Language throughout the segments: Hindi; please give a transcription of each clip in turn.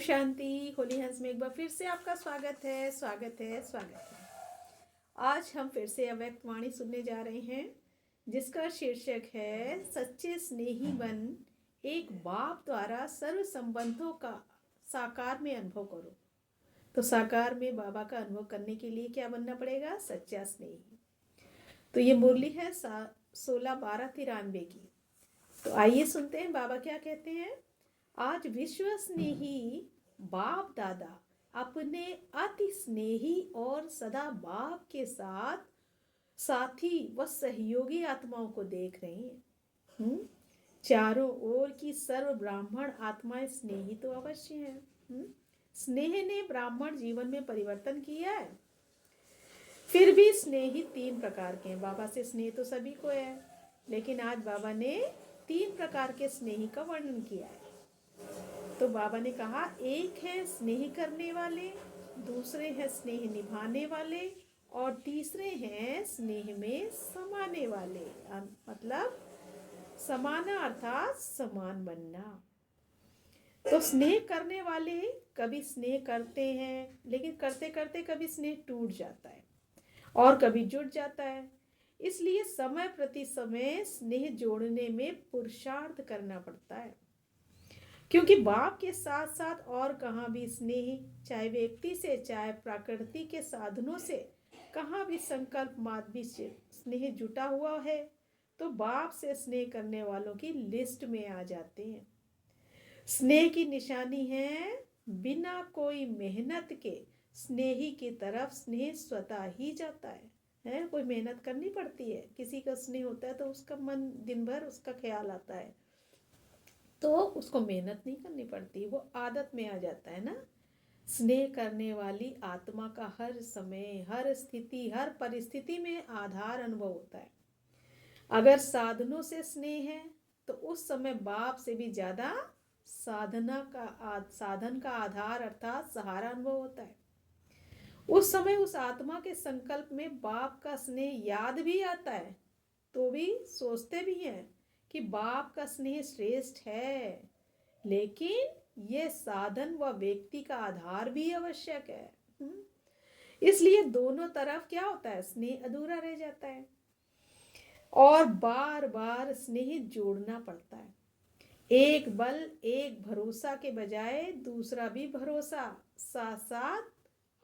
शांति। होली हंस में एक बार फिर से आपका स्वागत है, स्वागत है, स्वागत है। आज हम फिर से अव्यक्त वाणी सुनने जा रहे हैं, जिसका शीर्षक है सच्चे स्नेही बन, एक बाप द्वारा सर्व संबंधों का साकार में अनुभव करो। तो साकार में बाबा का अनुभव करने के लिए क्या बनना पड़ेगा? सच्चा स्नेही। तो ये मुरली है 16/12/93 की। तो आइए सुनते हैं बाबा क्या कहते हैं। आज विश्व स्नेही बाप दादा अपने अति स्नेही और सदा बाप के साथ साथी व सहयोगी आत्माओं को देख रहे हैं। चारों ओर की सर्व ब्राह्मण आत्माएं स्नेही तो अवश्य हैं। स्नेह ने ब्राह्मण जीवन में परिवर्तन किया है। फिर भी स्नेही 3 प्रकार के हैं। बाबा से स्नेह तो सभी को है, लेकिन आज बाबा ने 3 प्रकार के स्नेही का वर्णन किया है। तो बाबा ने कहा, एक है स्नेह करने वाले, दूसरे हैं स्नेह निभाने वाले, और तीसरे हैं स्नेह में समाने वाले। मतलब समाना अर्थात समान बनना। तो स्नेह करने वाले कभी स्नेह करते हैं, लेकिन करते करते कभी स्नेह टूट जाता है और कभी जुट जाता है। इसलिए समय प्रति समय स्नेह जोड़ने में पुरुषार्थ करना पड़ता है, क्योंकि बाप के साथ साथ और कहाँ भी स्नेह, चाहे व्यक्ति से चाहे प्रकृति के साधनों से, कहाँ भी संकल्प माध्य से स्नेह जुटा हुआ है तो बाप से स्नेह करने वालों की लिस्ट में आ जाते हैं। स्नेह की निशानी है बिना कोई मेहनत के स्नेही की तरफ स्नेह स्वतः ही जाता है। कोई मेहनत करनी पड़ती है। किसी का स्नेह होता है तो उसका मन दिन भर उसका ख्याल आता है, तो उसको मेहनत नहीं करनी पड़ती, वो आदत में आ जाता है ना। स्नेह करने वाली आत्मा का हर समय, हर स्थिति, हर परिस्थिति में आधार अनुभव होता है। अगर साधनों से स्नेह है तो उस समय बाप से भी ज्यादा साधन का आधार अर्थात सहारा अनुभव होता है। उस समय उस आत्मा के संकल्प में बाप का स्नेह याद भी आता है, तो भी सोचते भी हैं कि बाप का स्नेह श्रेष्ठ है, लेकिन यह साधन व व्यक्ति का आधार भी आवश्यक है। इसलिए दोनों तरफ क्या होता है, स्नेह अधूरा रह जाता है और बार बार स्नेह जोड़ना पड़ता है। एक बल एक भरोसा के बजाय दूसरा भी भरोसा साथ साथ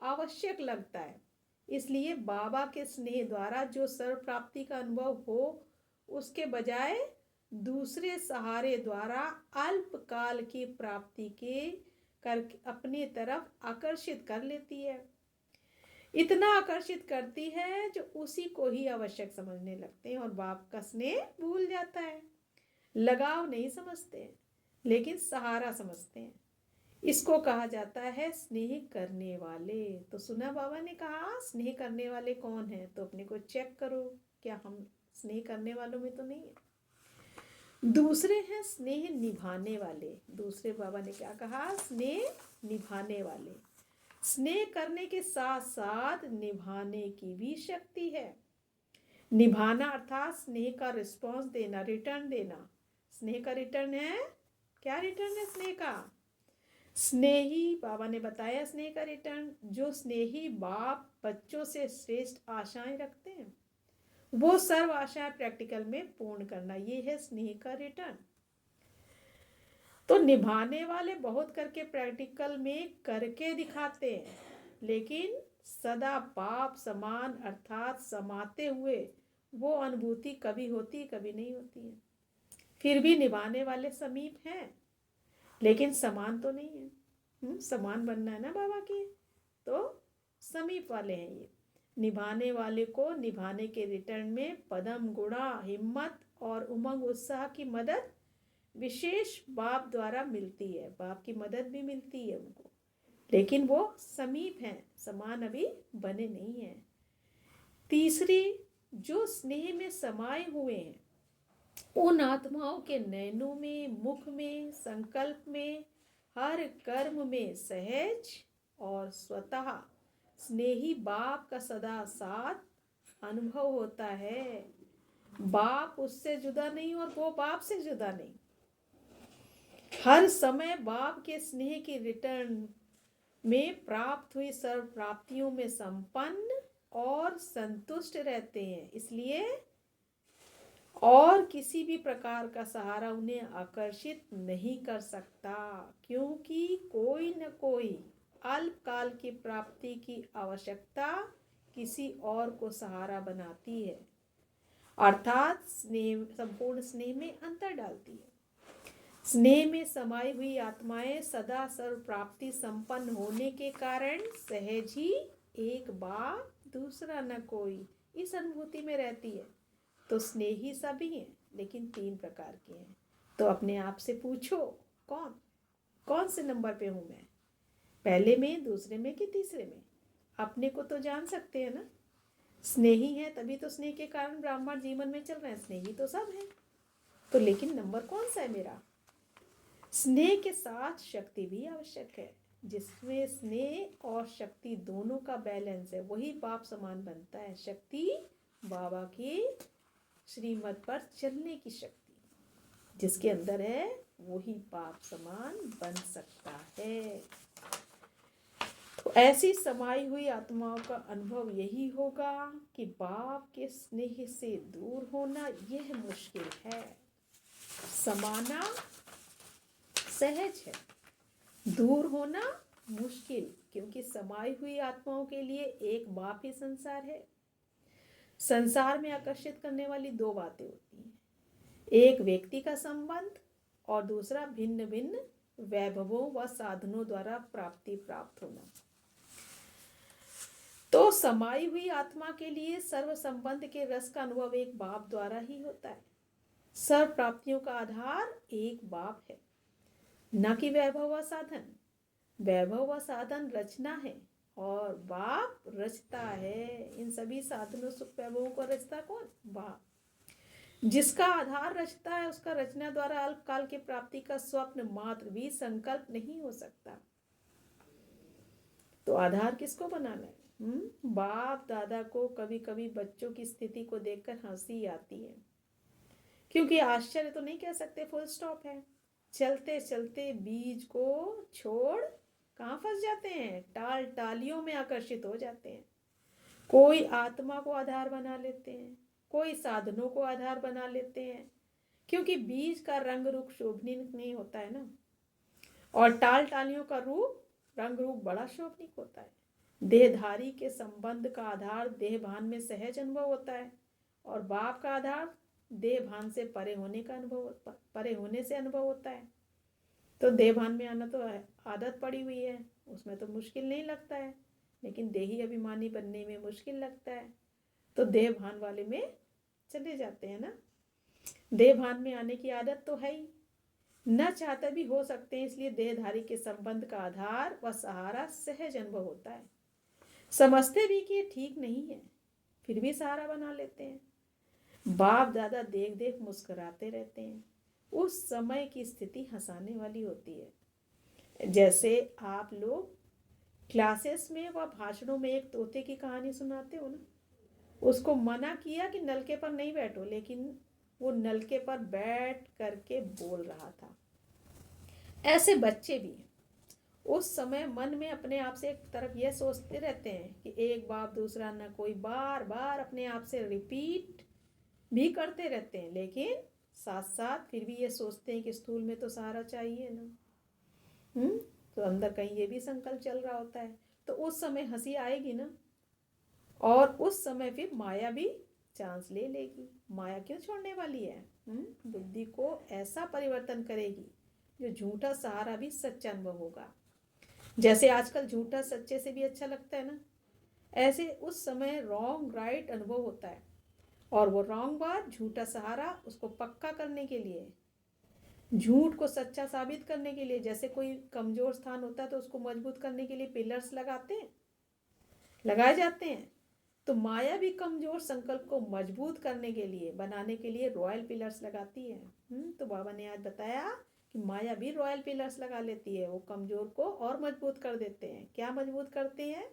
आवश्यक लगता है। इसलिए बाबा के स्नेह द्वारा जो सर्व प्राप्ति का अनुभव हो, उसके बजाय दूसरे सहारे द्वारा अल्पकाल की प्राप्ति के कर अपने तरफ आकर्षित कर लेती है। इतना आकर्षित करती है जो उसी को ही आवश्यक समझने लगते हैं और बाप का स्नेह भूल जाता है। लगाव नहीं समझते, लेकिन सहारा समझते हैं। इसको कहा जाता है स्नेह करने वाले। तो सुना बाबा ने कहा स्नेह करने वाले कौन है, तो अपने को चेक करो, क्या हम स्नेह करने वालों में तो नहीं है। दूसरे हैं स्नेह निभाने वाले। दूसरे बाबा ने क्या कहा, स्नेह निभाने वाले। स्नेह करने के साथ साथ निभाने की भी शक्ति है। निभाना अर्थात स्नेह का रिस्पॉन्स देना, रिटर्न देना। स्नेह का रिटर्न है, क्या रिटर्न है स्नेह का? स्नेही, बाबा ने बताया स्नेह का रिटर्न, जो स्नेही बाप बच्चों से श्रेष्ठ आशाएं रखते हैं, वो सर्व आशाएं प्रैक्टिकल में पूर्ण करना, ये है स्नेह का रिटर्न। तो निभाने वाले बहुत करके प्रैक्टिकल में करके दिखाते हैं, लेकिन सदा बाप समान अर्थात समाते हुए वो अनुभूति कभी होती कभी नहीं होती है। फिर भी निभाने वाले समीप हैं, लेकिन समान तो नहीं है। समान बनना है ना बाबा की, तो समीप वाले हैं ये। निभाने वाले को निभाने के रिटर्न में पदम गुणा, हिम्मत और उमंग उत्साह की मदद विशेष बाप द्वारा मिलती है। बाप की मदद भी मिलती है उनको, लेकिन वो समीप हैं, समान अभी बने नहीं हैं। तीसरी, जो स्नेह में समाये हुए हैं, उन आत्माओं के नयनों में, मुख में, संकल्प में, हर कर्म में सहज और स्वतः स्नेही बाप का सदा साथ अनुभव होता है। बाप उससे जुदा नहीं और वो बाप से जुदा नहीं। हर समय बाप के स्नेह की रिटर्न में प्राप्त हुई सर्व प्राप्तियों में संपन्न और संतुष्ट रहते हैं। इसलिए और किसी भी प्रकार का सहारा उन्हें आकर्षित नहीं कर सकता, क्योंकि कोई न कोई अल्पकाल की प्राप्ति की आवश्यकता किसी और को सहारा बनाती है, अर्थात स्नेह, संपूर्ण स्नेह में अंतर डालती है। स्नेह में समाई हुई आत्माएं सदा सर्व प्राप्ति संपन्न होने के कारण सहज ही एक बाप दूसरा न कोई इस अनुभूति में रहती है। तो स्नेही सभी हैं, लेकिन 3 प्रकार के हैं। तो अपने आप से पूछो, कौन कौन से नंबर पे हूं मैं, पहले में, दूसरे में कि तीसरे में? अपने को तो जान सकते हैं ना। स्नेही है तभी तो स्नेह के कारण ब्राह्मण जीवन में चल रहे हैं, स्नेही तो सब है। तो लेकिन नंबर कौन सा है मेरा? स्नेह के साथ शक्ति भी आवश्यक है। जिसमें स्नेह और शक्ति दोनों का बैलेंस है, वही बाप समान बनता है। शक्ति बाबा की श्रीमत पर चलने की शक्ति जिसके अंदर है, वही बाप समान बन सकता है। तो ऐसी समाई हुई आत्माओं का अनुभव यही होगा कि बाप के स्नेह से दूर होना यह मुश्किल है, समाना सहज है, दूर होना मुश्किल, क्योंकि समाई हुई आत्माओं के लिए एक बाप ही संसार है। संसार में आकर्षित करने वाली 2 बातें होती हैं, एक व्यक्ति का संबंध और दूसरा भिन्न भिन्न वैभवों व साधनों द्वारा प्राप्त होना। तो समाई हुई आत्मा के लिए सर्व संबंध के रस का अनुभव एक बाप द्वारा ही होता है। सर्व प्राप्तियों का आधार एक बाप है, न कि वैभव व साधन। वैभव व साधन रचना है और बाप रचता है। इन सभी साधनों सुख वैभवों को रचता कौन? बाप। जिसका आधार रचता है, उसका रचना द्वारा अल्पकाल की प्राप्ति का स्वप्न मात्र भी संकल्प नहीं हो सकता। तो आधार किसको बनाना है? बाप दादा को कभी कभी बच्चों की स्थिति को देखकर हंसी आती है, क्योंकि आश्चर्य तो नहीं कह सकते, फुल स्टॉप है। चलते चलते बीज को छोड़ कहाँ फंस जाते हैं? टाल टालियों में आकर्षित हो जाते हैं। कोई आत्मा को आधार बना लेते हैं, कोई साधनों को आधार बना लेते हैं, क्योंकि बीज का रंग रूप शोभनीय नहीं होता है ना, और टाल टालियों का रंग रूप बड़ा शोभनीय होता है। देहधारी के संबंध का आधार देह भान में सहज अनुभव होता है, और बाप का आधार देह भान से परे होने से अनुभव होता है। तो देह भान में आना तो आदत पड़ी हुई है, उसमें तो मुश्किल नहीं लगता है, लेकिन देही अभिमानी बनने में मुश्किल लगता है। तो देह भान वाले में चले जाते हैं ना। देह भान में आने की आदत तो है ही, न चाहते भी हो सकते हैं, इसलिए देहधारी के संबंध का आधार व सहारा सहज अनुभव होता है। समझते भी कि ये ठीक नहीं है, फिर भी सहारा बना लेते हैं। बाप दादा देख देख मुस्कुराते रहते हैं। उस समय की स्थिति हंसाने वाली होती है। जैसे आप लोग क्लासेस में व भाषणों में एक तोते की कहानी सुनाते हो ना, उसको मना किया कि नलके पर नहीं बैठो, लेकिन वो नलके पर बैठ करके बोल रहा था। ऐसे बच्चे भी हैं। उस समय मन में अपने आप से एक तरफ यह सोचते रहते हैं कि एक बाप दूसरा न कोई, बार बार अपने आप से रिपीट भी करते रहते हैं, लेकिन साथ साथ फिर भी ये सोचते हैं कि स्थूल में तो सहारा चाहिए ना। तो अंदर कहीं ये भी संकल्प चल रहा होता है। तो उस समय हंसी आएगी ना, और उस समय फिर माया भी चांस ले लेगी। माया क्यों छोड़ने वाली है? बुद्धि को ऐसा परिवर्तन करेगी जो झूठा सहारा भी सच्चा अनुभव होगा। जैसे आजकल झूठा सच्चे से भी अच्छा लगता है ना, ऐसे उस समय रॉन्ग राइट अनुभव होता है, और वो रॉन्ग बात, झूठा सहारा, उसको पक्का करने के लिए, झूठ को सच्चा साबित करने के लिए, जैसे कोई कमजोर स्थान होता है तो उसको मजबूत करने के लिए पिलर्स लगाए जाते हैं। तो माया भी कमजोर संकल्प को मजबूत करने के लिए, बनाने के लिए रॉयल पिलर्स लगाती है। तो बाबा ने आज बताया कि माया भी रॉयल पिलर्स लगा लेती है, वो कमजोर को और मजबूत कर देते हैं। क्या मजबूत करते हैं?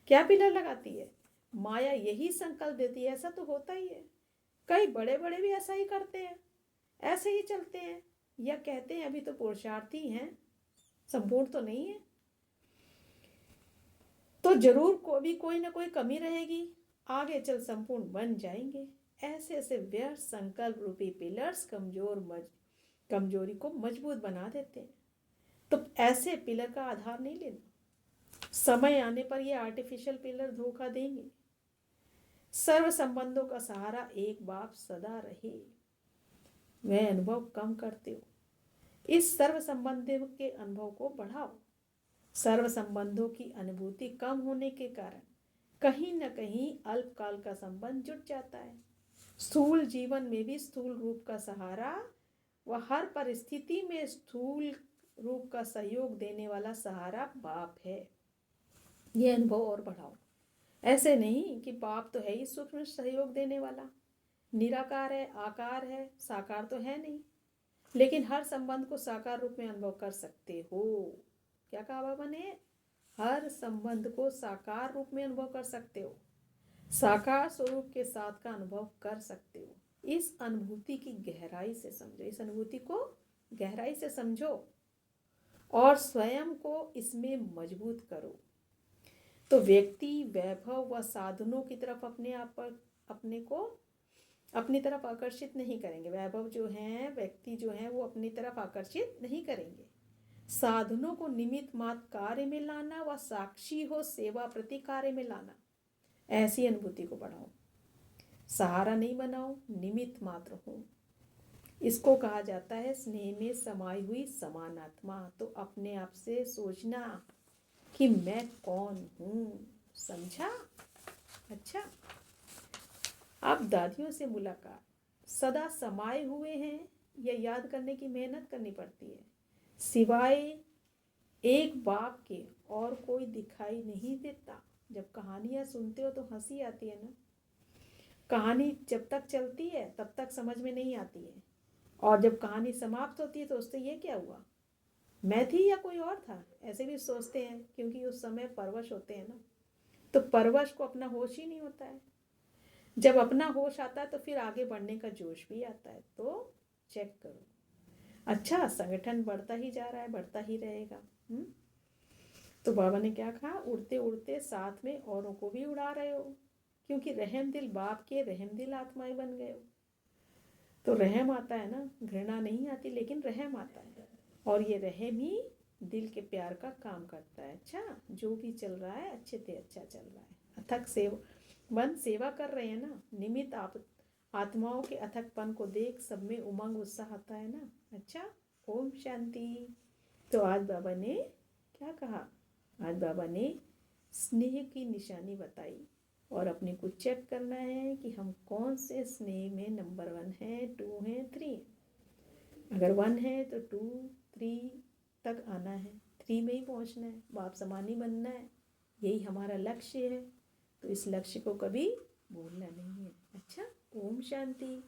क्या पिलर लगाती है? माया यही संकल्प देती है। ऐसा तो होता ही है, कई बड़े बड़े भी ऐसा ही करते हैं, ऐसे ही चलते हैं। या कहते हैं अभी तो पुरुषार्थी हैं, संपूर्ण तो नहीं है, तो जरूर कोई ना कोई कमी रहेगी, आगे चल संपूर्ण बन जाएंगे। ऐसे ऐसे व्यर्थ संकल्प रूपी पिलर्स कमजोरी को मजबूत बना देते हैं। तो ऐसे पिलर का आधार नहीं लेना, समय आने पर ये आर्टिफिशियल पिलर धोखा देंगे। सर्व संबंधों का सहारा एक बाप सदा रहे, वह अनुभव कम करते हो, इस सर्व संबंधों के अनुभव को बढ़ाओ। सर्व संबंधों की अनुभूति कम होने के कारण कहीं न कहीं अल्पकाल का संबंध जुट जाता है। स्थूल जीवन में भी स्थूल रूप का सहारा व हर परिस्थिति में स्थूल रूप का सहयोग देने वाला सहारा बाप है। ये अनुभव और बढ़ाओ। ऐसे नहीं कि बाप तो है ही सूक्ष्म सहयोग देने वाला, निराकार है, आकार है, साकार तो है नहीं, लेकिन हर संबंध को साकार रूप में अनुभव कर सकते हो। क्या कहा बाबा ने? हर संबंध को साकार रूप में अनुभव कर सकते हो, साकार स्वरूप के साथ का अनुभव कर सकते हो। इस अनुभूति की गहराई से समझो, इस अनुभूति को गहराई से समझो और स्वयं को इसमें मजबूत करो। तो व्यक्ति वैभव व साधनों की तरफ अपने को अपनी तरफ आकर्षित नहीं करेंगे। वैभव जो है, व्यक्ति जो है, वो अपनी तरफ आकर्षित नहीं करेंगे। साधनों को निमित्त मात्र कार्य में लाना व साक्षी हो सेवा प्रति कार्य में लाना, ऐसी अनुभूति को बढ़ाओ। सहारा नहीं बनाओ, निमित्त मात्र हो। इसको कहा जाता है स्नेह में समाई हुई समानात्मा। तो अपने आप से सोचना कि मैं कौन हूँ, समझा? अच्छा, अब दादियों से मुलाकात, सदा समाये हुए हैं, यह याद करने की मेहनत करनी पड़ती है। सिवाय एक बाप के और कोई दिखाई नहीं देता। जब कहानियाँ सुनते हो तो हंसी आती है ना। कहानी जब तक चलती है तब तक समझ में नहीं आती है, और जब कहानी समाप्त होती है तो उससे ये क्या हुआ, मैं थी या कोई और था, ऐसे भी सोचते हैं, क्योंकि उस समय परवश होते हैं ना। तो परवश को अपना होश ही नहीं होता है। जब अपना होश आता है तो फिर आगे बढ़ने का जोश भी आता है। तो चेक करो। अच्छा, संगठन बढ़ता ही जा रहा है, बढ़ता ही रहेगा। तो बाबा ने क्या कहा? उड़ते उड़ते साथ में औरों को भी उड़ा रहे हो, क्योंकि रहम दिल बाप के रहम दिल आत्माएं बन गए हो। तो रहम आता है ना, घृणा नहीं आती, लेकिन रहम आता है, और ये रहम ही दिल के प्यार का काम करता है। अच्छा, जो भी चल रहा है अच्छे से अच्छा चल रहा है। अथक मन सेवा कर रहे हैं ना, निमित्त आत्माओं के अथकपन को देख सब में उमंग उत्साह आता है ना। अच्छा, ओम शांति। तो आज बाबा ने क्या कहा? आज बाबा ने स्नेह की निशानी बताई, और अपने को चेक करना है कि हम कौन से स्नेह में नंबर 1 है, 2 है, 3 है। अगर 1 है तो 2, 3 तक आना है, 3 में ही पहुंचना है, बाप समानी बनना है। यही हमारा लक्ष्य है। तो इस लक्ष्य को कभी भूलना नहीं है। अच्छा, ओम शांति।